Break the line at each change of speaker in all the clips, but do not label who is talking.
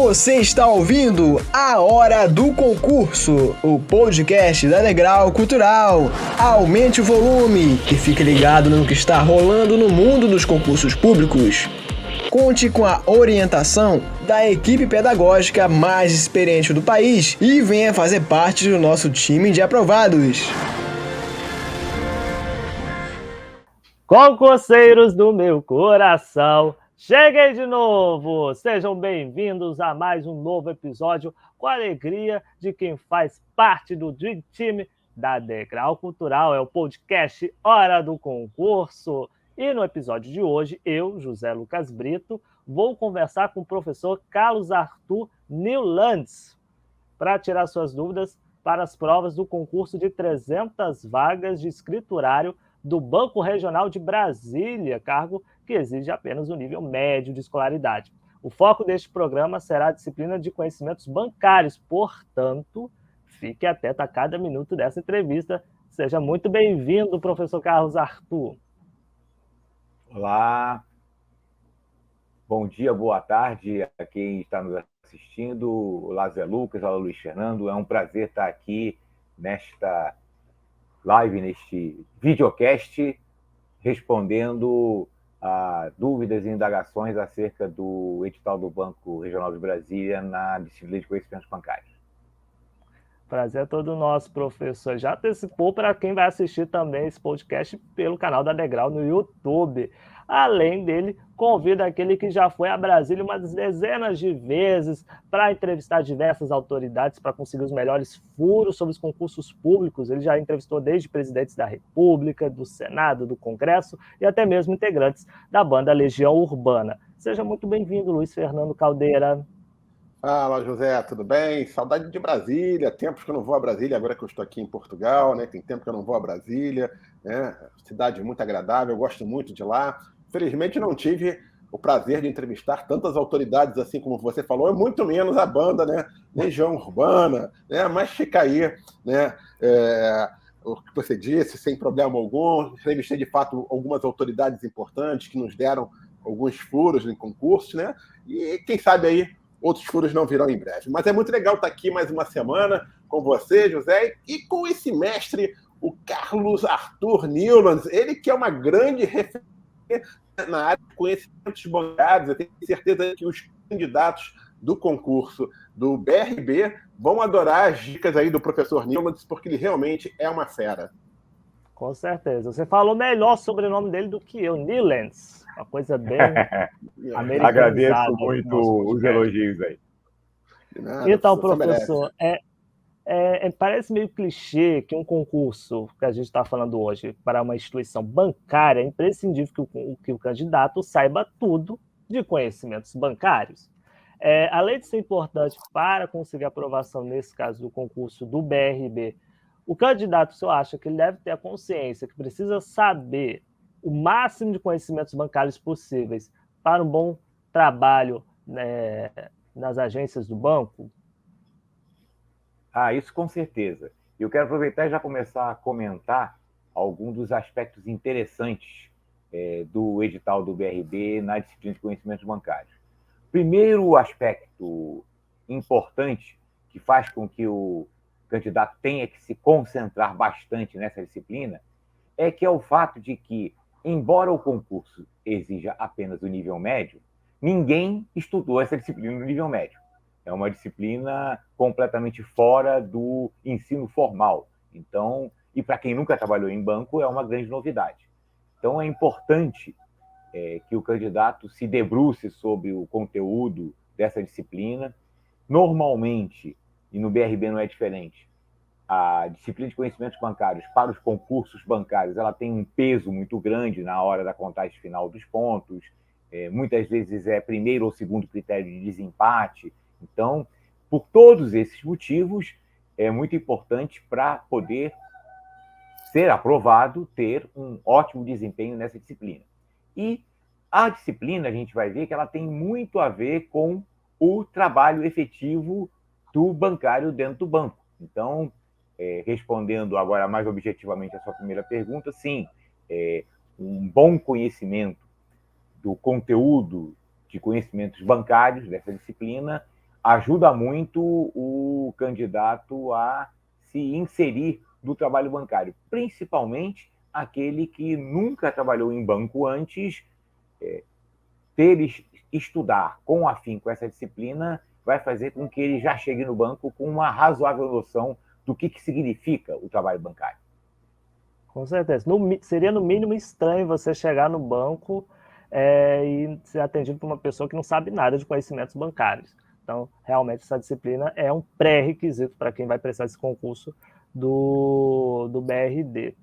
Você está ouvindo A Hora do Concurso, o podcast da Degrau Cultural. Aumente o volume e fique ligado no que está rolando no mundo dos concursos públicos. Conte com a orientação da equipe pedagógica mais experiente do país e venha fazer parte do nosso time de aprovados.
Concurseiros do meu coração, cheguei de novo! Sejam bem-vindos a mais um novo episódio com a alegria de quem faz parte do Dream Team da Degrau Cultural. É o podcast Hora do Concurso. E no episódio de hoje, eu, José Lucas Brito, vou conversar com o professor Carlos Arthur Newlands para tirar suas dúvidas para as provas do concurso de 300 vagas de escriturário do Banco Regional de Brasília, cargo que exige apenas o nível médio de escolaridade. O foco deste programa será a disciplina de conhecimentos bancários, portanto, fique atento a cada minuto dessa entrevista. Seja muito bem-vindo, professor Carlos Arthur.
Olá, bom dia, boa tarde a quem está nos assistindo. Olá, Zé Lucas, olá, Luiz Fernando. É um prazer estar aqui nesta live, neste videocast, respondendo a dúvidas e indagações acerca do edital do Banco Regional de Brasília na disciplina de conhecimentos bancários.
Prazer é todo nosso, professor. Já antecipou para quem vai assistir também esse podcast pelo canal da Degrau no YouTube. Além dele, convido aquele que já foi a Brasília umas dezenas de vezes para entrevistar diversas autoridades para conseguir os melhores furos sobre os concursos públicos. Ele já entrevistou desde presidentes da República, do Senado, do Congresso e até mesmo integrantes da banda Legião Urbana. Seja muito bem-vindo, Luiz Fernando Caldeira.
Fala, José, tudo bem? Saudade de Brasília, tempos que eu não vou a Brasília, agora que eu estou aqui em Portugal, né? Tem tempo que eu não vou a Brasília, né? Cidade muito agradável, eu gosto muito de lá. Felizmente não tive o prazer de entrevistar tantas autoridades assim como você falou, e muito menos a banda, né? Legião Urbana, né? Mas fica aí, né? O que você disse, sem problema algum. Entrevistei, de fato, algumas autoridades importantes que nos deram alguns furos em concursos, né? E quem sabe aí outros furos não virão em breve. Mas é muito legal estar aqui mais uma semana com você, José, e com esse mestre, o Carlos Arthur Newlands, ele que é uma grande referência na área de conhecimentos bancários. Eu tenho certeza que os candidatos do concurso do BRB vão adorar as dicas aí do professor Newlands, porque ele realmente é uma fera.
Com certeza. Você falou melhor sobre o nome dele do que eu, Newlands. Uma coisa bem americanizada.
Agradeço muito os elogios aí.
Nada,
então, professor, parece meio clichê que um concurso que a gente está falando hoje para uma instituição bancária é imprescindível que o candidato saiba tudo de conhecimentos bancários. Além de ser importante para conseguir aprovação, nesse caso do concurso do BRB, o candidato, o senhor acha que ele deve ter a consciência que precisa saber o máximo de conhecimentos bancários possíveis para um bom trabalho, né, nas agências do banco?
Isso com certeza. Eu quero aproveitar e já começar a comentar alguns dos aspectos interessantes do edital do BRB na disciplina de conhecimentos bancários. Primeiro aspecto importante que faz com que o candidato tenha que se concentrar bastante nessa disciplina é que é o fato de que, embora o concurso exija apenas o nível médio, ninguém estudou essa disciplina no nível médio. É uma disciplina completamente fora do ensino formal. Então, e para quem nunca trabalhou em banco, é uma grande novidade. Então, é importante que o candidato se debruce sobre o conteúdo dessa disciplina. Normalmente, e no BRB não é diferente, a disciplina de conhecimentos bancários para os concursos bancários ela tem um peso muito grande na hora da contagem final dos pontos. Muitas vezes é primeiro ou segundo critério de desempate. Então, por todos esses motivos, é muito importante para poder ser aprovado, ter um ótimo desempenho nessa disciplina. E a disciplina, a gente vai ver que ela tem muito a ver com o trabalho efetivo do bancário dentro do banco. Então, respondendo agora mais objetivamente a sua primeira pergunta, sim, um bom conhecimento do conteúdo de conhecimentos bancários dessa disciplina ajuda muito o candidato a se inserir no trabalho bancário, principalmente aquele que nunca trabalhou em banco antes. Estudar com afinco essa disciplina vai fazer com que ele já chegue no banco com uma razoável noção do que significa o trabalho bancário.
Com certeza. Seria, no mínimo, estranho você chegar no banco e ser atendido por uma pessoa que não sabe nada de conhecimentos bancários. Então, realmente, essa disciplina é um pré-requisito para quem vai prestar esse concurso do BRB,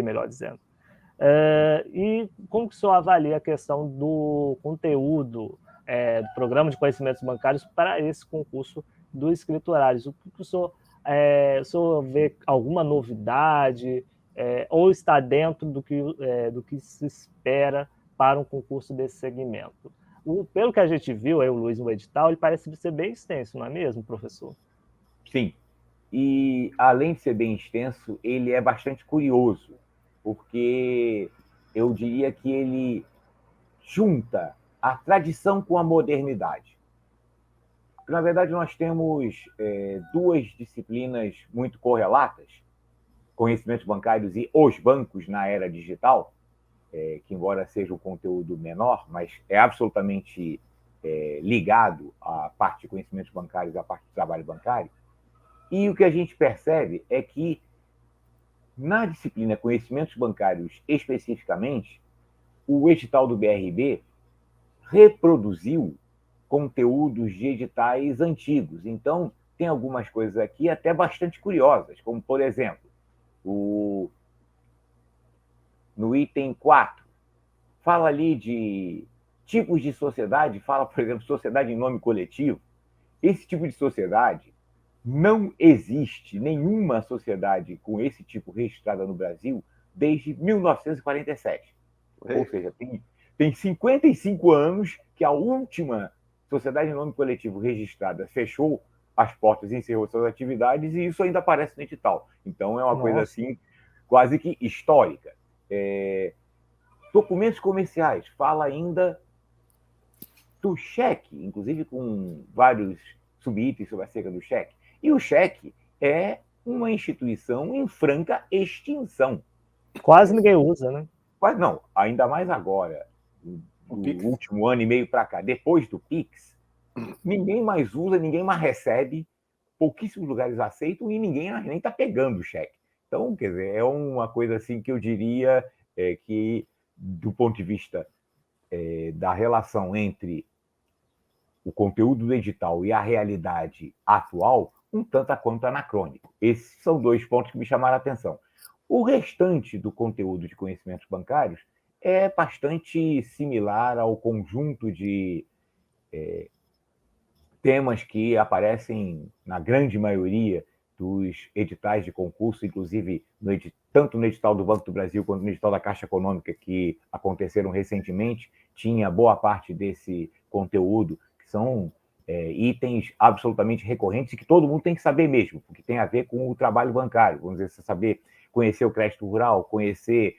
melhor dizendo. E como que o senhor avalia a questão do conteúdo do Programa de Conhecimentos Bancários para esse concurso do escriturário? O que o senhor vê alguma novidade ou está dentro do que se espera para um concurso desse segmento? Pelo que a gente viu, o Luiz, no edital, ele parece ser bem extenso, não é mesmo, professor?
Sim. E, além de ser bem extenso, ele é bastante curioso, porque eu diria que ele junta a tradição com a modernidade. Na verdade, nós temos duas disciplinas muito correlatas, conhecimentos bancários e os bancos na era digital, que embora seja um conteúdo menor, mas é absolutamente ligado à parte de conhecimentos bancários e à parte de trabalho bancário. E o que a gente percebe é que, na disciplina Conhecimentos Bancários especificamente, o edital do BRB reproduziu conteúdos de editais antigos. Então, tem algumas coisas aqui até bastante curiosas, como, por exemplo, no item 4, fala ali de tipos de sociedade, fala, por exemplo, sociedade em nome coletivo. Esse tipo de sociedade, não existe nenhuma sociedade com esse tipo registrada no Brasil desde 1947. Ou seja, tem 55 anos que a última sociedade em nome coletivo registrada fechou as portas e encerrou suas atividades, e isso ainda aparece no edital. Então, é uma coisa assim, quase que histórica. Documentos comerciais, fala ainda do cheque, inclusive com vários subitens sobre acerca do cheque. E o cheque é uma instituição em franca extinção.
Quase ninguém usa, né?
Mas não, ainda mais agora, do último ano e meio para cá, depois do Pix, ninguém mais usa, ninguém mais recebe, pouquíssimos lugares aceitam e ninguém nem está pegando o cheque. Então, quer dizer, é uma coisa assim que eu diria que, do ponto de vista da relação entre o conteúdo do edital e a realidade atual, um tanto quanto anacrônico. Esses são dois pontos que me chamaram a atenção. O restante do conteúdo de conhecimentos bancários é bastante similar ao conjunto de temas que aparecem na grande maioria dos editais de concurso, inclusive tanto no edital do Banco do Brasil quanto no edital da Caixa Econômica, que aconteceram recentemente, tinha boa parte desse conteúdo, que são itens absolutamente recorrentes e que todo mundo tem que saber mesmo, porque tem a ver com o trabalho bancário. Vamos dizer, saber conhecer o crédito rural, conhecer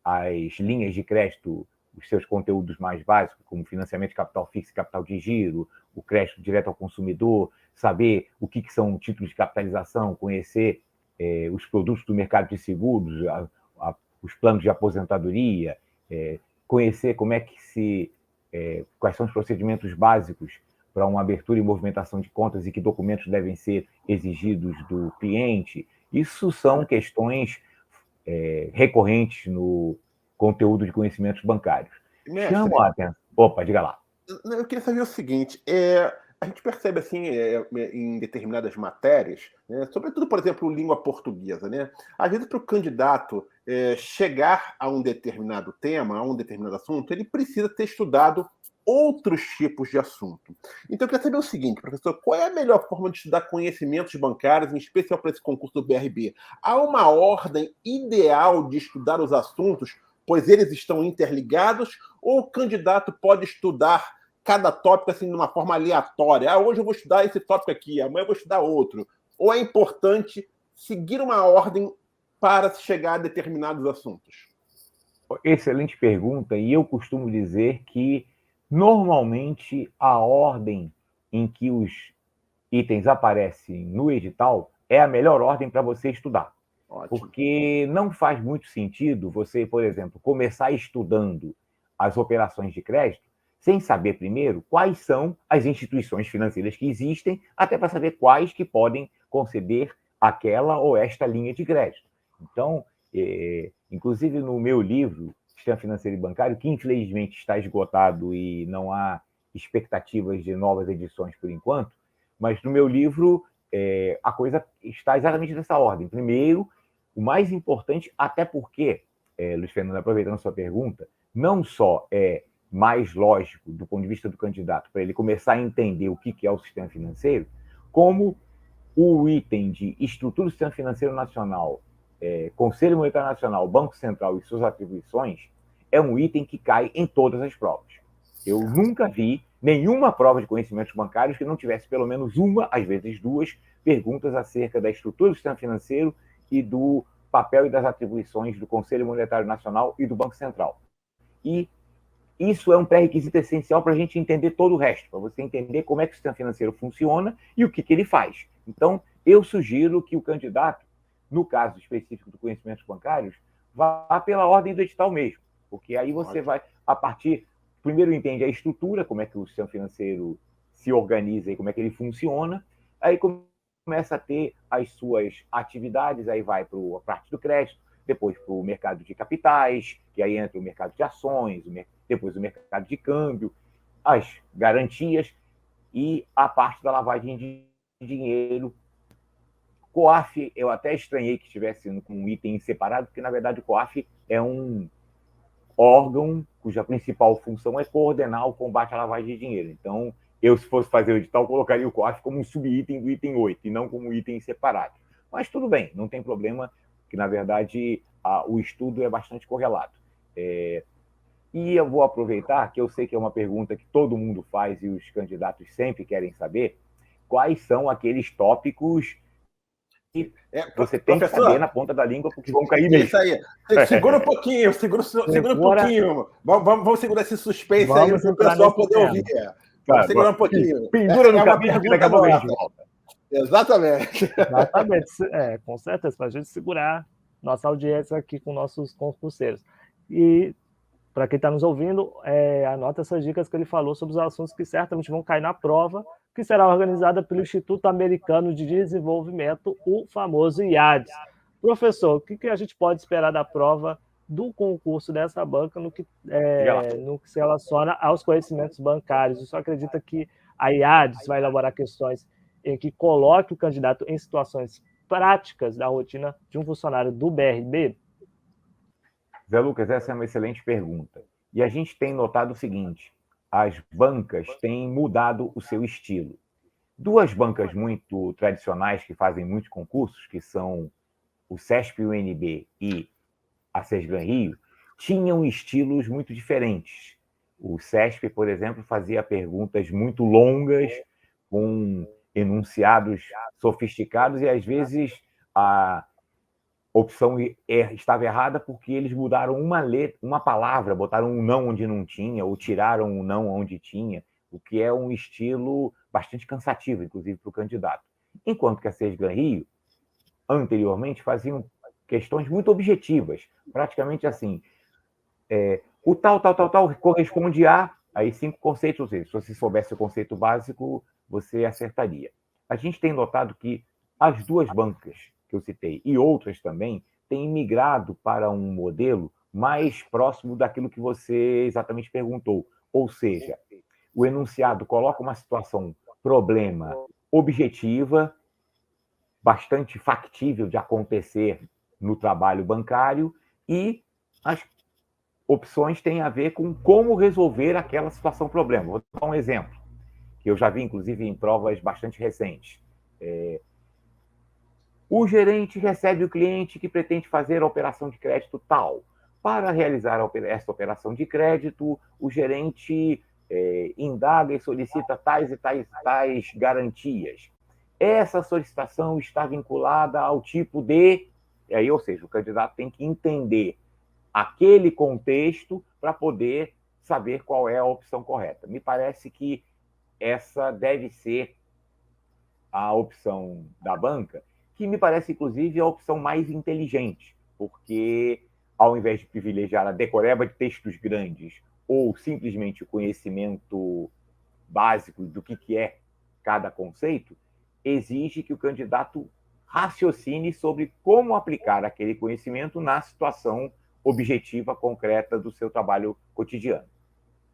as linhas de crédito, os seus conteúdos mais básicos, como financiamento de capital fixo e capital de giro, o crédito direto ao consumidor, saber o que são títulos de capitalização, conhecer os produtos do mercado de seguros, os planos de aposentadoria, conhecer como é que quais são os procedimentos básicos para uma abertura e movimentação de contas e que documentos devem ser exigidos do cliente. Isso são questões recorrentes no conteúdo de conhecimentos bancários. Chamo a atenção. Opa, diga lá.
Eu queria saber o seguinte, a gente percebe assim em determinadas matérias, né, sobretudo, por exemplo, língua portuguesa, né? Às vezes, para o candidato chegar a um determinado tema, a um determinado assunto, ele precisa ter estudado outros tipos de assunto. Então, eu queria saber o seguinte, professor, qual é a melhor forma de estudar conhecimentos bancários, em especial para esse concurso do BRB? Há uma ordem ideal de estudar os assuntos, pois eles estão interligados, ou o candidato pode estudar cada tópico assim de uma forma aleatória? Hoje eu vou estudar esse tópico aqui, amanhã eu vou estudar outro. Ou é importante seguir uma ordem para chegar a determinados assuntos?
Excelente pergunta, e eu costumo dizer que, normalmente, a ordem em que os itens aparecem no edital é a melhor ordem para você estudar.
Ótimo.
Porque não faz muito sentido você, por exemplo, começar estudando as operações de crédito sem saber primeiro quais são as instituições financeiras que existem, até para saber quais que podem conceder aquela ou esta linha de crédito. Então, inclusive no meu livro, Sistema Financeiro e Bancário, que infelizmente está esgotado e não há expectativas de novas edições por enquanto, mas no meu livro a coisa está exatamente nessa ordem. Primeiro, o mais importante, até porque, Luiz Fernando, aproveitando a sua pergunta, não só é mais lógico do ponto de vista do candidato, para ele começar a entender o que é o sistema financeiro, como o item de estrutura do sistema financeiro nacional, Conselho Monetário Nacional, Banco Central e suas atribuições, é um item que cai em todas as provas. Eu nunca vi nenhuma prova de conhecimentos bancários que não tivesse pelo menos uma, às vezes duas, perguntas acerca da estrutura do sistema financeiro e do papel e das atribuições do Conselho Monetário Nacional e do Banco Central. E isso é um pré-requisito essencial para a gente entender todo o resto, para você entender como é que o sistema financeiro funciona e o que ele faz. Então, eu sugiro que o candidato, no caso específico do conhecimentos bancários, vá pela ordem do edital mesmo, porque aí você vai, a partir... Primeiro entende a estrutura, como é que o sistema financeiro se organiza e como é que ele funciona, aí começa a ter as suas atividades, aí vai para a parte do crédito, depois para o mercado de capitais, que aí entra o mercado de ações, depois o mercado de câmbio, as garantias e a parte da lavagem de dinheiro. COAF, eu até estranhei que estivesse com um item separado, porque na verdade o COAF é um órgão cuja principal função é coordenar o combate à lavagem de dinheiro. Então, eu, se fosse fazer o edital, colocaria o COAF como um subitem do item 8 e não como um item separado. Mas tudo bem, não tem problema, que na verdade o estudo é bastante correlato. E eu vou aproveitar, que eu sei que é uma pergunta que todo mundo faz e os candidatos sempre querem saber, quais são aqueles tópicos que você tem que saber na ponta da língua, porque vão cair mesmo.
Isso aí. Segura um pouquinho, segura um pouquinho. Vamos segurar esse suspense aí para o pessoal poder ouvir. Vamos segurar um pouquinho.
Pendura no cabelo, que daqui a pouco a gente volta.
Exatamente.
Exatamente. Com certeza, para a gente segurar nossa audiência aqui com nossos concurseiros. E para quem está nos ouvindo, anota essas dicas que ele falou sobre os assuntos que certamente vão cair na prova, que será organizada pelo Instituto Americano de Desenvolvimento, o famoso IADES. Professor, o que a gente pode esperar da prova do concurso dessa banca no que se relaciona aos conhecimentos bancários? O senhor acredita que a IADES vai elaborar questões em que coloque o candidato em situações práticas da rotina de um funcionário do BRB?
Zé Lucas, essa é uma excelente pergunta. E a gente tem notado o seguinte, as bancas têm mudado o seu estilo. Duas bancas muito tradicionais que fazem muitos concursos, que são o CESP UNB e a Sesgran Rio, tinham estilos muito diferentes. O CESP, por exemplo, fazia perguntas muito longas, com enunciados sofisticados, e às vezes a opção estava errada porque eles mudaram uma palavra, botaram um não onde não tinha, ou tiraram um não onde tinha, o que é um estilo bastante cansativo, inclusive, para o candidato. Enquanto que a Sesgran Rio, anteriormente, faziam questões muito objetivas, praticamente assim, o tal corresponde a, aí 5 conceitos, ou seja, se você soubesse o conceito básico, você acertaria. A gente tem notado que as duas bancas que eu citei, e outras também, têm migrado para um modelo mais próximo daquilo que você exatamente perguntou. Ou seja, o enunciado coloca uma situação, problema, objetiva, bastante factível de acontecer no trabalho bancário, e as opções têm a ver com como resolver aquela situação, problema. Vou dar um exemplo, que eu já vi, inclusive, em provas bastante recentes. O gerente recebe o cliente que pretende fazer a operação de crédito tal. Para realizar essa operação de crédito, o gerente indaga e solicita tais e tais garantias. Essa solicitação está vinculada ao tipo de... Aí, ou seja, o candidato tem que entender aquele contexto para poder saber qual é a opção correta. Me parece que essa deve ser a opção da banca, que me parece, inclusive, a opção mais inteligente, porque, ao invés de privilegiar a decoreba de textos grandes ou simplesmente o conhecimento básico do que é cada conceito, exige que o candidato raciocine sobre como aplicar aquele conhecimento na situação objetiva, concreta do seu trabalho cotidiano.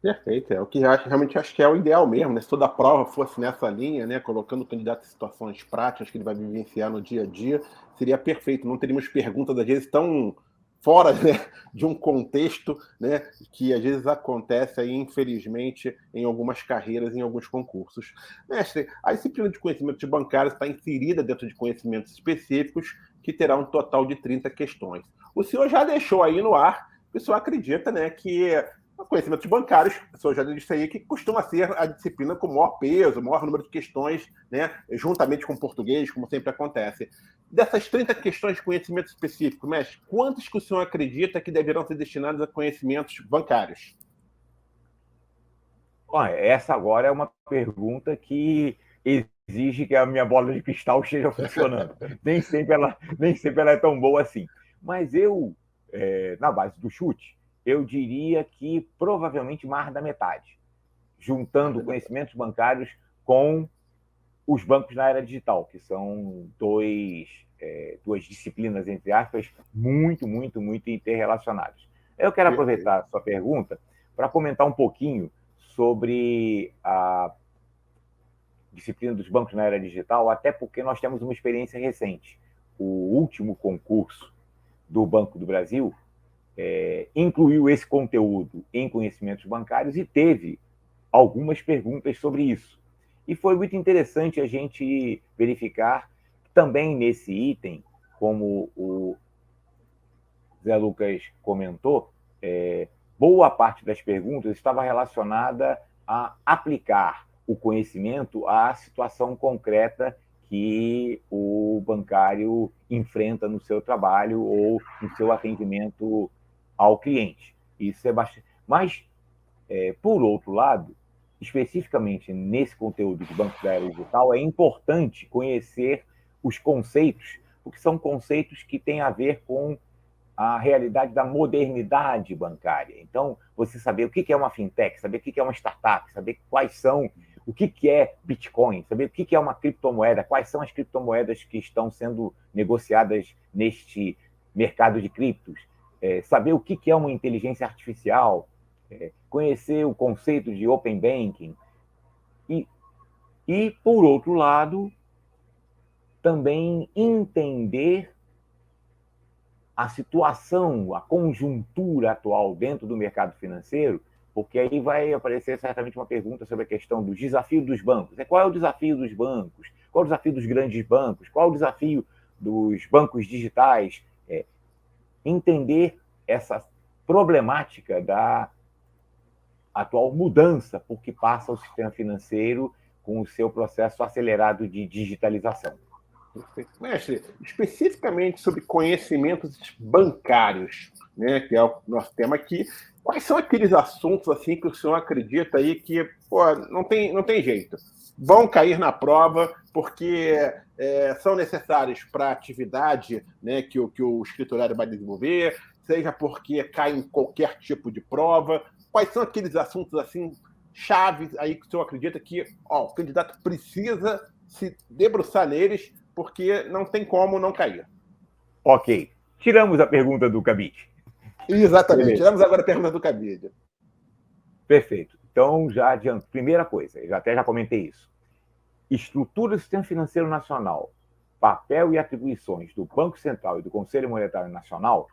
Perfeito, é o que realmente acho que é o ideal mesmo, né? Se toda a prova fosse nessa linha, né? Colocando o candidato em situações práticas que ele vai vivenciar no dia a dia, seria perfeito. Não teríamos perguntas, às vezes, tão fora, né, de um contexto, né, que às vezes acontece aí, infelizmente, em algumas carreiras, em alguns concursos. Mestre, a disciplina de conhecimentos bancários está inserida dentro de conhecimentos específicos, que terá um total de 30 questões. O senhor já deixou aí no ar, o pessoal acredita, né, que conhecimentos bancários, o senhor já disse aí, que costuma ser a disciplina com maior peso, maior número de questões, né, juntamente com o português, como sempre acontece. Dessas 30 questões de conhecimento específico, mestre, quantas que o senhor acredita que deverão ser destinadas a conhecimentos bancários?
Olha, essa agora é uma pergunta que exige que a minha bola de cristal esteja funcionando. nem sempre ela é tão boa assim. Mas eu, na base do chute, eu diria que provavelmente mais da metade, juntando conhecimentos bancários com os bancos na era digital, que são duas disciplinas, entre aspas, muito, muito, muito interrelacionadas. Eu quero aproveitar a sua pergunta para comentar um pouquinho sobre a disciplina dos bancos na era digital, até porque nós temos uma experiência recente. O último concurso do Banco do Brasil incluiu esse conteúdo em conhecimentos bancários e teve algumas perguntas sobre isso. E foi muito interessante a gente verificar também nesse item, como o Zé Lucas comentou, boa parte das perguntas estava relacionada a aplicar o conhecimento à situação concreta que o bancário enfrenta no seu trabalho ou no seu atendimento ao cliente. Isso é bastante. Mas, por outro lado, especificamente nesse conteúdo de Banco da Era Digital, é importante conhecer os conceitos, porque são conceitos que têm a ver com a realidade da modernidade bancária. Então, você saber o que é uma fintech, saber o que é uma startup, saber quais são, o que é Bitcoin, saber o que é uma criptomoeda, quais são as criptomoedas que estão sendo negociadas neste mercado de criptos, saber o que é uma inteligência artificial, conhecer o conceito de Open Banking e, por outro lado, também entender a situação, a conjuntura atual dentro do mercado financeiro, porque aí vai aparecer certamente uma pergunta sobre a questão do desafio dos bancos. Qual é o desafio dos bancos? Qual é o desafio dos grandes bancos? Qual é o desafio dos bancos digitais? Entender essa problemática da atual mudança por que passa o sistema financeiro com o seu processo acelerado de digitalização.
Mestre, especificamente sobre conhecimentos bancários, né, que é o nosso tema aqui, quais são aqueles assuntos assim que o senhor acredita aí que não tem jeito? Vão cair na prova porque são necessários para a atividade, né, que o escriturário vai desenvolver, seja porque cai em qualquer tipo de prova. Quais são aqueles assuntos assim chaves aí que o senhor acredita que o candidato precisa se debruçar neles, porque não tem como não cair?
Ok. Tiramos a pergunta do cabide.
Exatamente. Beleza. Tiramos agora a pergunta do cabide.
Perfeito. Então, já adianto. Primeira coisa, já comentei isso. Estrutura do Sistema Financeiro Nacional, papel e atribuições do Banco Central e do Conselho Monetário Nacional,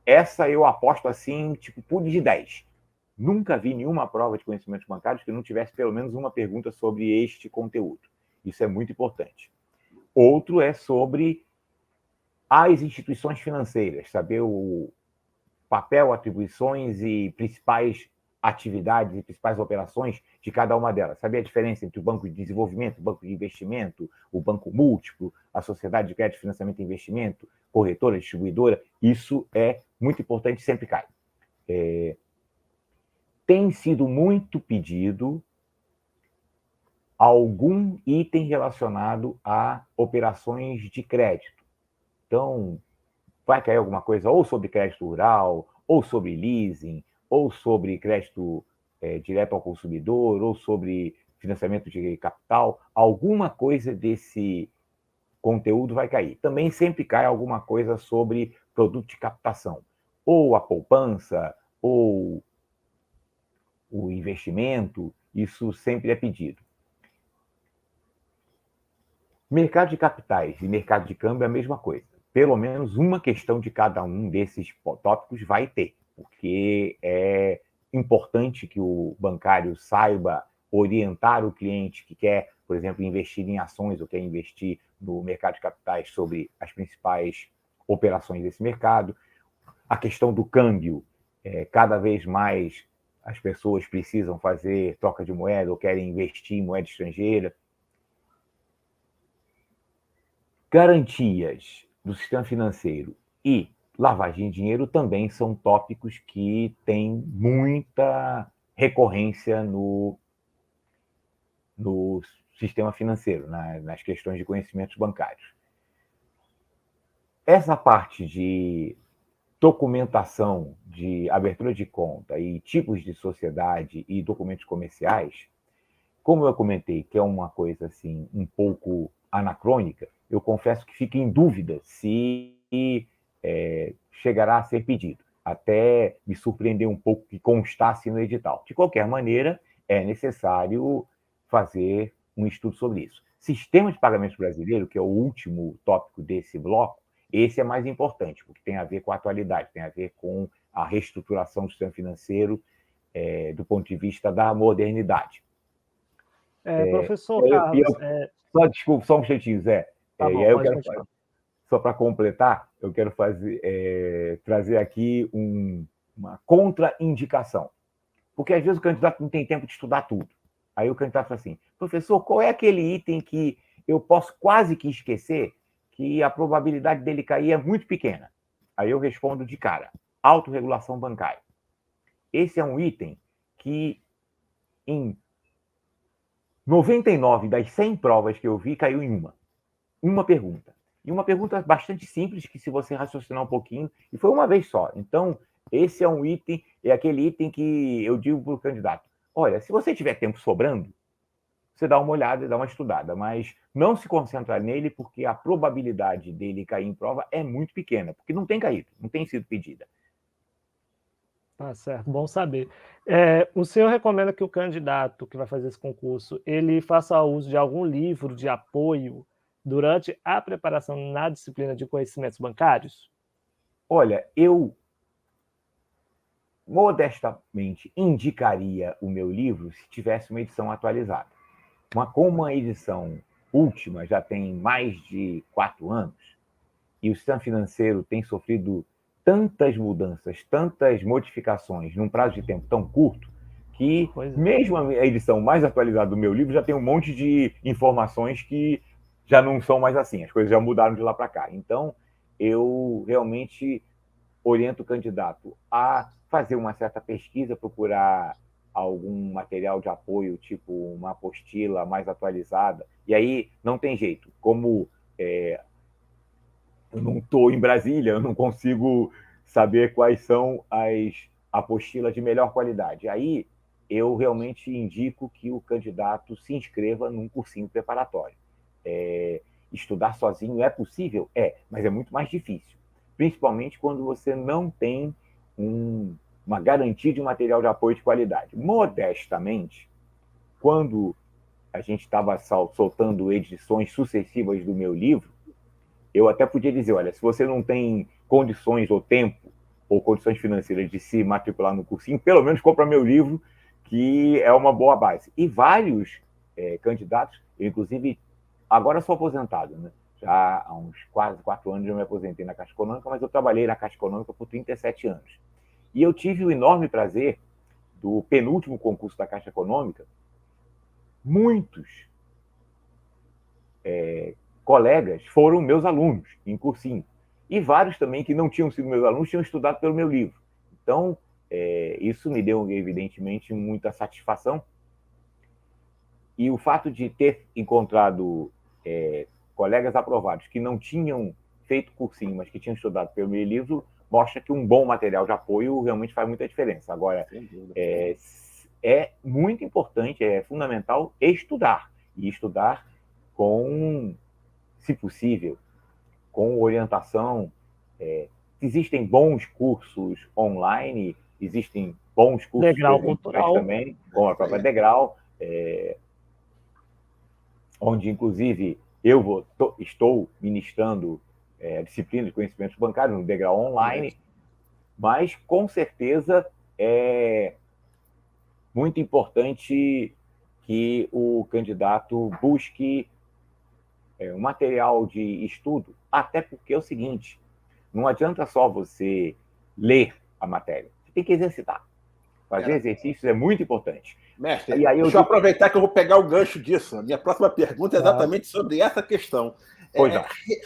essa eu aposto assim, tipo, pude de 10. Nunca vi nenhuma prova de conhecimentos bancários que não tivesse pelo menos uma pergunta sobre este conteúdo. Isso é muito importante. Outro é sobre as instituições financeiras, saber o papel, atribuições e principais atividades e principais operações de cada uma delas. Saber a diferença entre o banco de desenvolvimento, o banco de investimento, o banco múltiplo, a sociedade de crédito, financiamento e investimento, corretora, distribuidora. Isso é muito importante, sempre cai. Tem sido muito pedido algum item relacionado a operações de crédito. Então, vai cair alguma coisa ou sobre crédito rural, ou sobre leasing, ou sobre crédito direto ao consumidor, ou sobre financiamento de capital. Alguma coisa desse conteúdo vai cair. Também sempre cai alguma coisa sobre produto de captação, ou a poupança, ou o investimento, isso sempre é pedido. Mercado de capitais e mercado de câmbio é a mesma coisa. Pelo menos uma questão de cada um desses tópicos vai ter, porque é importante que o bancário saiba orientar o cliente que quer, por exemplo, investir em ações ou quer investir no mercado de capitais sobre as principais operações desse mercado. A questão do câmbio, cada vez mais as pessoas precisam fazer troca de moeda ou querem investir em moeda estrangeira. Garantias do sistema financeiro e lavagem de dinheiro também são tópicos que têm muita recorrência no sistema financeiro, nas questões de conhecimentos bancários. Essa parte de documentação de abertura de conta e tipos de sociedade e documentos comerciais, como eu comentei que é uma coisa assim um pouco anacrônica, eu confesso que fico em dúvida se chegará a ser pedido. Até me surpreendeu um pouco que constasse no edital. De qualquer maneira, é necessário fazer um estudo sobre isso. Sistema de pagamentos brasileiro, que é o último tópico desse bloco, esse é mais importante, porque tem a ver com a atualidade, tem a ver com a reestruturação do sistema financeiro do ponto de vista da modernidade.
Professor Carlos...
Desculpa, só um instantinho, Zé.
Tá bom,
e aí eu
pode
quero, só para completar, eu quero trazer aqui uma contraindicação. Porque às vezes o candidato não tem tempo de estudar tudo. Aí o candidato fala assim, professor, qual é aquele item que eu posso quase que esquecer, que a probabilidade dele cair é muito pequena? Aí eu respondo de cara, autorregulação bancária. Esse é um item que em 99 das 100 provas que eu vi, caiu em uma pergunta. E uma pergunta bastante simples, que se você raciocinar um pouquinho, e foi uma vez só. Então, esse é um item, é aquele item que eu digo para o candidato, olha, se você tiver tempo sobrando, você dá uma olhada e dá uma estudada, mas não se concentra nele, porque a probabilidade dele cair em prova é muito pequena, porque não tem caído, não tem sido pedida.
Tá certo, bom saber. O senhor recomenda que o candidato que vai fazer esse concurso, ele faça uso de algum livro de apoio durante a preparação na disciplina de conhecimentos bancários?
Olha, eu modestamente indicaria o meu livro se tivesse uma edição atualizada. Como a edição última já tem mais de 4 anos, e o sistema financeiro tem sofrido tantas mudanças, tantas modificações num prazo de tempo tão curto, que mesmo a edição mais atualizada do meu livro já tem um monte de informações que já não são mais assim, as coisas já mudaram de lá para cá. Então, eu realmente oriento o candidato a fazer uma certa pesquisa, procurar algum material de apoio, tipo uma apostila mais atualizada, e aí não tem jeito, como eu não estou em Brasília, eu não consigo saber quais são as apostilas de melhor qualidade. Aí eu realmente indico que o candidato se inscreva num cursinho preparatório. Estudar sozinho é possível? Mas é muito mais difícil. Principalmente quando você não tem uma garantia de um material de apoio de qualidade. Modestamente, quando a gente estava soltando edições sucessivas do meu livro, eu até podia dizer, olha, se você não tem condições ou tempo ou condições financeiras de se matricular no cursinho, pelo menos compra meu livro, que é uma boa base. E vários candidatos, eu inclusive, agora sou aposentado, né? Já há uns quase 4 anos eu me aposentei na Caixa Econômica, mas eu trabalhei na Caixa Econômica por 37 anos. E eu tive o enorme prazer do penúltimo concurso da Caixa Econômica, muitos colegas foram meus alunos em cursinho. E vários também que não tinham sido meus alunos tinham estudado pelo meu livro. Então, isso me deu, evidentemente, muita satisfação. E o fato de ter encontrado colegas aprovados que não tinham feito cursinho, mas que tinham estudado pelo meu livro, mostra que um bom material de apoio realmente faz muita diferença. Agora, é muito importante, é fundamental estudar. E estudar com, se possível, com orientação. Existem bons cursos online, existem bons cursos
Degrau Cultural
também, como a própria Degrau, onde, inclusive, estou ministrando a disciplina de conhecimentos bancários no Degrau online, mas, com certeza, é muito importante que o candidato busque um material de estudo, até porque é o seguinte, não adianta só você ler a matéria, você tem que exercitar. Fazer exercícios é muito importante.
Mestre, deixa eu aproveitar que eu vou pegar o gancho disso. A minha próxima pergunta é exatamente sobre essa questão.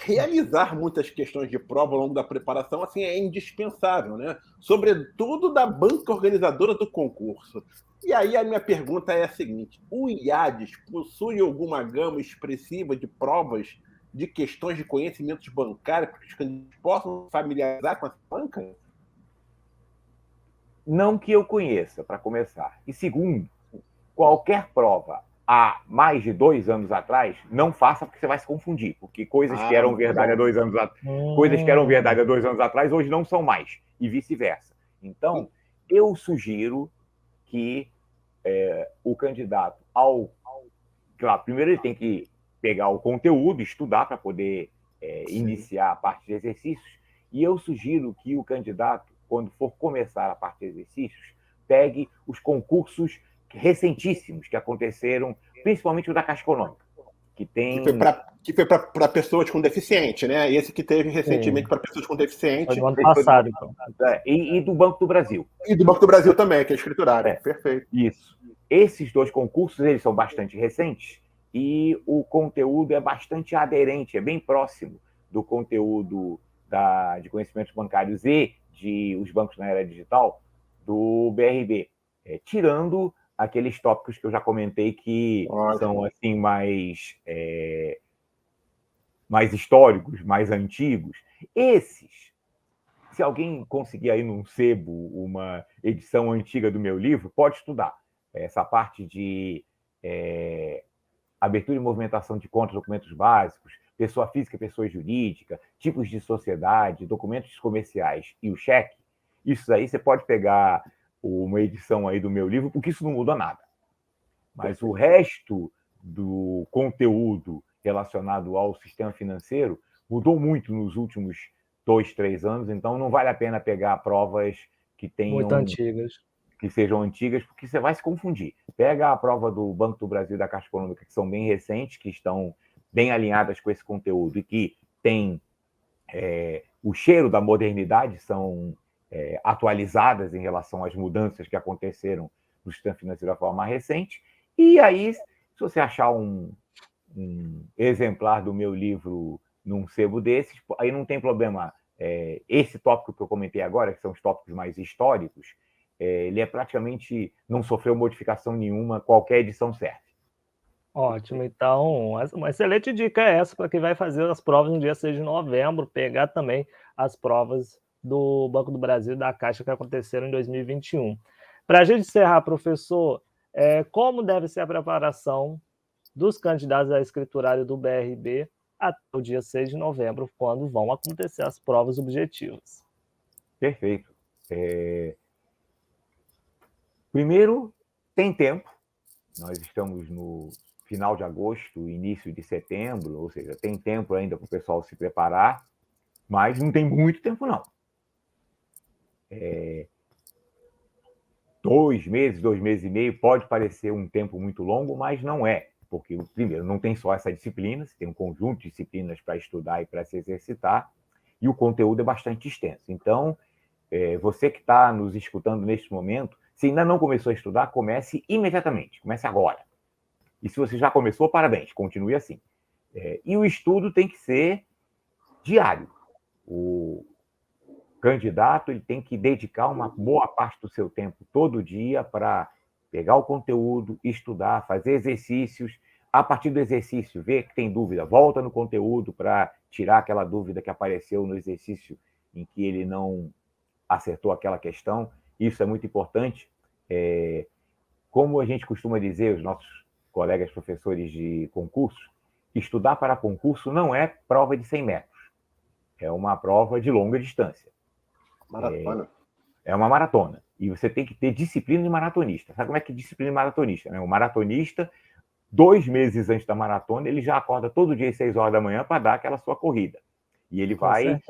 Realizar muitas questões de prova ao longo da preparação assim, é indispensável, né? Sobretudo da banca organizadora do concurso. E aí a minha pergunta é a seguinte: o IADES possui alguma gama expressiva de provas de questões de conhecimentos bancários para que os candidatos possam familiarizar com essa banca?
Não que eu conheça, para começar. E segundo, qualquer prova há mais de 2 anos atrás, não faça porque você vai se confundir, porque coisas que eram verdade há 2 anos atrás, coisas que eram verdade há 2 anos atrás, hoje não são mais, e vice-versa. Então, eu sugiro que o candidato, claro, primeiro ele tem que pegar o conteúdo, estudar para poder iniciar a parte de exercícios, e eu sugiro que o candidato, quando for começar a parte de exercícios, pegue os concursos recentíssimos que aconteceram, principalmente o da Caixa Econômica, que
foi para pessoas com deficiente, né? Esse que teve recentemente para pessoas com deficiente.
Foi do ano passado, então.
E do Banco do Brasil.
E do Banco do Brasil também, que é escriturário. Perfeito.
Isso. Esses 2 concursos, eles são bastante recentes e o conteúdo é bastante aderente, é bem próximo do conteúdo de conhecimentos bancários e de os bancos na era digital do BRB, tirando aqueles tópicos que eu já comentei que são assim mais históricos, mais antigos. Esses, se alguém conseguir aí num sebo uma edição antiga do meu livro, pode estudar. Essa parte de abertura e movimentação de contas, documentos básicos, pessoa física, pessoa jurídica, tipos de sociedade, documentos comerciais e o cheque, isso aí você pode pegar uma edição aí do meu livro, porque isso não muda nada. Mas o resto do conteúdo relacionado ao sistema financeiro mudou muito nos últimos 2, 3 anos, então não vale a pena pegar provas que tenham...
Muito antigas.
Que sejam antigas, porque você vai se confundir. Pega a prova do Banco do Brasil e da Caixa Econômica, que são bem recentes, que estão bem alinhadas com esse conteúdo e que têm o cheiro da modernidade, são atualizadas em relação às mudanças que aconteceram no sistema financeiro da forma mais recente. E aí, se você achar um exemplar do meu livro num sebo desses, aí não tem problema. Esse tópico que eu comentei agora, que são os tópicos mais históricos, ele praticamente não sofreu modificação nenhuma, qualquer edição serve.
Ótimo, então, uma excelente dica é essa para quem vai fazer as provas no dia 6 de novembro, pegar também as provas do Banco do Brasil e da Caixa que aconteceram em 2021. Para a gente encerrar, professor, como deve ser a preparação dos candidatos a escriturário do BRB até o dia 6 de novembro, quando vão acontecer as provas objetivas?
Perfeito. Primeiro, tem tempo. Nós estamos no final de agosto, início de setembro, ou seja, tem tempo ainda para o pessoal se preparar, mas não tem muito tempo, não. 2 meses, 2 meses e meio, pode parecer um tempo muito longo, mas não é. Porque, primeiro, não tem só essa disciplina, você tem um conjunto de disciplinas para estudar e para se exercitar, e o conteúdo é bastante extenso. Então, você que está nos escutando neste momento, se ainda não começou a estudar, comece imediatamente, comece agora. E se você já começou, parabéns, continue assim. E o estudo tem que ser diário. O candidato ele tem que dedicar uma boa parte do seu tempo todo dia para pegar o conteúdo, estudar, fazer exercícios. A partir do exercício, ver que tem dúvida, volta no conteúdo para tirar aquela dúvida que apareceu no exercício em que ele não acertou aquela questão. Isso é muito importante. Como a gente costuma dizer, os nossos colegas professores de concurso, estudar para concurso não é prova de 100 metros. É uma prova de longa distância.
Maratona.
É uma maratona. E você tem que ter disciplina de maratonista. Sabe como é que é disciplina de maratonista? O maratonista, 2 meses antes da maratona, ele já acorda todo dia às 6 horas da manhã para dar aquela sua corrida. E ele vai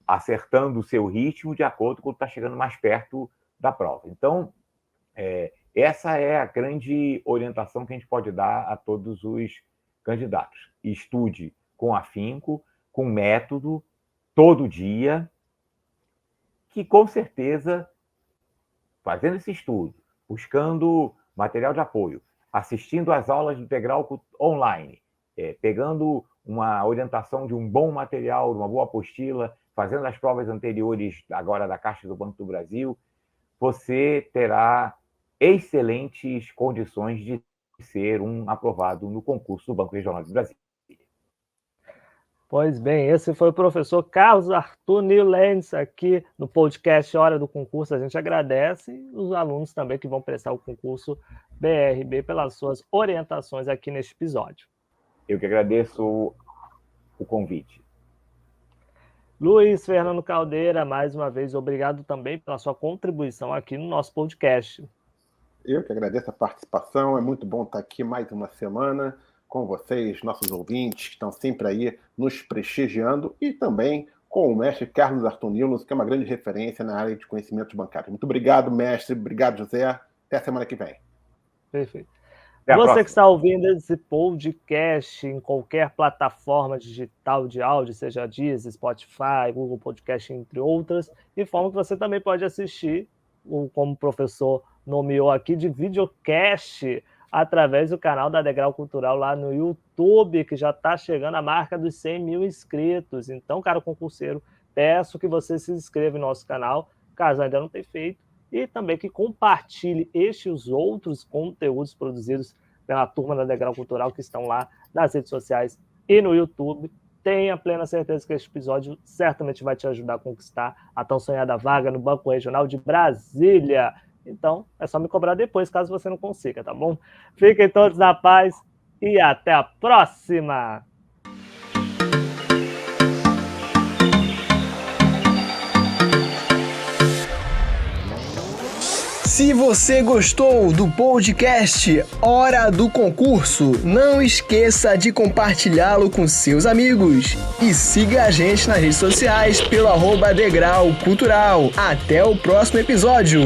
acertando o seu ritmo de acordo com o que está chegando mais perto da prova. Então, essa é a grande orientação que a gente pode dar a todos os candidatos. Estude com afinco, com método, todo dia, que com certeza, fazendo esse estudo, buscando material de apoio, assistindo às aulas do Integral online, pegando uma orientação de um bom material, de uma boa apostila, fazendo as provas anteriores agora da Caixa do Banco do Brasil, você terá excelentes condições de ser um aprovado no concurso do Banco Regional de Brasília.
Pois bem, esse foi o professor Carlos Arthur Newlands aqui no podcast Hora do Concurso. A gente agradece os alunos também que vão prestar o concurso BRB pelas suas orientações aqui neste episódio.
Eu que agradeço o convite.
Luiz Fernando Caldeira, mais uma vez, obrigado também pela sua contribuição aqui no nosso podcast.
Eu que agradeço a participação, é muito bom estar aqui mais uma semana com vocês, nossos ouvintes, que estão sempre aí nos prestigiando, e também com o mestre Carlos Arthur Newlands, que é uma grande referência na área de conhecimentos bancários. Muito obrigado, mestre, obrigado, José. Até a semana que vem.
Perfeito.
Até a
Você
próxima.
que está ouvindo esse podcast em qualquer plataforma digital de áudio, seja Deezer, Spotify, Google Podcast, entre outras, informo que você também pode assistir, como o professor nomeou aqui, de videocast através do canal da Degrau Cultural lá no YouTube, que já está chegando à marca dos 100 mil inscritos. Então, cara concurseiro, peço que você se inscreva no nosso canal, caso ainda não tenha feito, e também que compartilhe este e os outros conteúdos produzidos pela turma da Degrau Cultural que estão lá nas redes sociais e no YouTube. Tenha plena certeza que este episódio certamente vai te ajudar a conquistar a tão sonhada vaga no Banco Regional de Brasília. Então, é só me cobrar depois, caso você não consiga, tá bom? Fiquem todos na paz e até a próxima!
Se você gostou do podcast Hora do Concurso, não esqueça de compartilhá-lo com seus amigos. E siga a gente nas redes sociais pelo @degrau cultural. Até o próximo episódio!